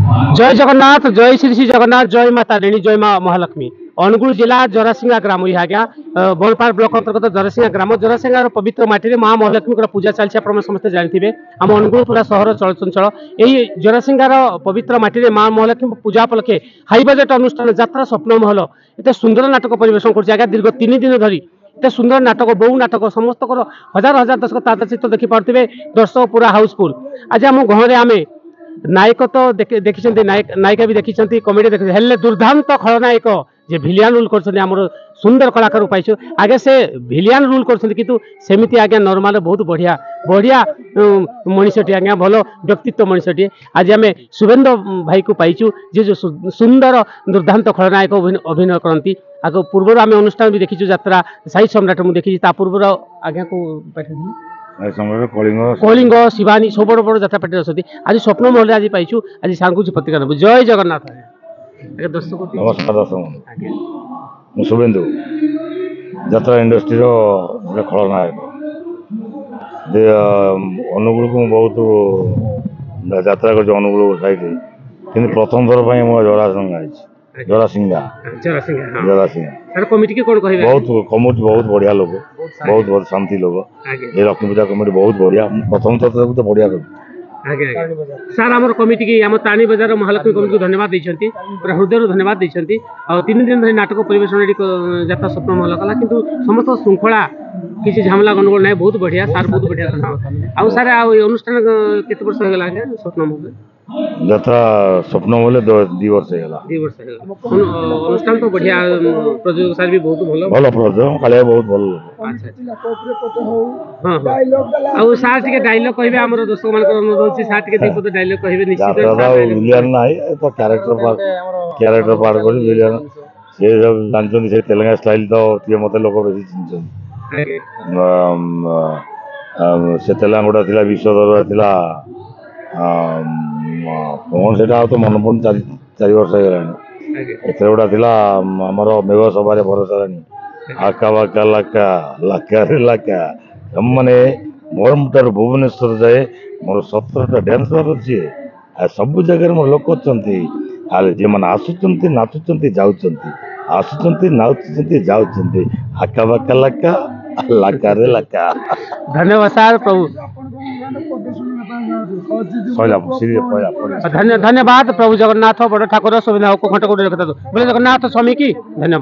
जय जगन्नाथ जय श्री श्री जगन्नाथ जय माता रेणी जय माँ महालक्ष्मी अनुगुल जिला जरासिंगा ग्राम यह आज्ञा बनपाड़ ब्लॉक अंतर्गत जरासिंगा ग्राम जरासिंगार पवित्र माटी माँ महालक्ष्मी पूजा चलती आप समस्त जानते आम अनुगुल पूरा सहर चलचंचल यही जरासिंगार पवित्र माटी माँ महालक्ष्मी पूजा उपलक्षे हाई बजेट अनुष्ठान यात्रा स्वप्न महल एत सुंदर नाटक परिवेशन कर दीर्घ 3 दिन धरी एत सुंदर नाटक बहु नाटक समस्त हजार हजार दर्शक तार चित्र देखी पारे दर्शक पूरा हाउसफुल आज आम घर आम नायक तो देखी नायिका भी देखी कमेडी देखी हेल्ले दुर्दांत खलनायक जे भिलियन रोल कर सुंदर कलाकार पाइछु आगे से भिलियन रोल कर सेमती आज्ञा नॉर्मल बहुत बढ़िया बढ़िया मनीषटी आज्ञा भल व्यक्तित्व मनीषटी आज आम शुभेंद्र भाई को पाइछु जे जो सुंदर दुर्दांत खलनायक अभिनय करती आगे पूर्व आम अनुष्ठान भी देखी यात्रा साई सम्राट मुझे देखी पूर्व आज्ञा को कलिंग शिवानी सब बड़ बड़ यात्रा पार्टी अच्छी आज स्वप्न महल आज पाइछु आज सांगु प्रतिकार जय जगन्नाथ दर्शक नमस्कार दर्शक शुभेन्दु यात्रा इंडस्ट्री खलनायक अनुगुल को बहुत यात्रा कर अनुगुल साइड कि प्रथम थर पर जरासिंगा कमिटी कौन कह बहुत कमिटी बहुत बढ़िया लोग बहुत बहुत शांति लोग ये लक्ष्मी पूजा कमिटी बहुत बढ़िया प्रथम थर तो बढ़िया सार आम कमिटी की आम ताणी बजार महालक्ष्मी कमिटी को धन्यवाद देते पूरा हृदय धन्यवाद देते 3 दिन धरी नाटक परिवेशन यात्रा स्वप्न महल कला किंतु समस्त श्रृंखला किसी झमेला गंडगोल ना बहुत बढ़िया सार बहुत बढ़िया आउ सार अनुष्ठान केते वर्ष होगा स्वप्न महल यात्रा स्वप्न महल 2 वर्ष अनुष्ठान तो बढ़िया प्रयोजक सार भी बहुत भल प्रयोजक काले बहुत भल हाँ सार टे डायलॉग कहे आम दर्शक मान अनुरोध सार टे दीपद डायलॉग कहे निश्चित विलियन ना तो क्यारेक्टर पार्ट कर विलियन से सब जानते से तेलंगा स्टाइल तो ये मत लोक बेसी चिन्ह से तेलंगा थिला विश्वदरबार थिला कौन से तो मन पड़े 4 वर्ष हो गए गोटा थिला आमर मेघ सभारे भरोसा रानी आका बाका लाका लाका रे लाका मैंने मोर भुवनेश्वर जाए मोर 17टा डांस बार अच्छे सब जगह मोर लोक जे मैंने आसुच्च नाचुच्च जाऊँच आसुच्च नाचुच्च जाऊँच आका बाका लाका लाका रे लाका धन्यवाद सार प्रभु धन्यवाद प्रभु जगन्नाथ बड़ ठाकुर सुविधा को घंटा बोले जगन्नाथ स्वामी की धन्यवाद।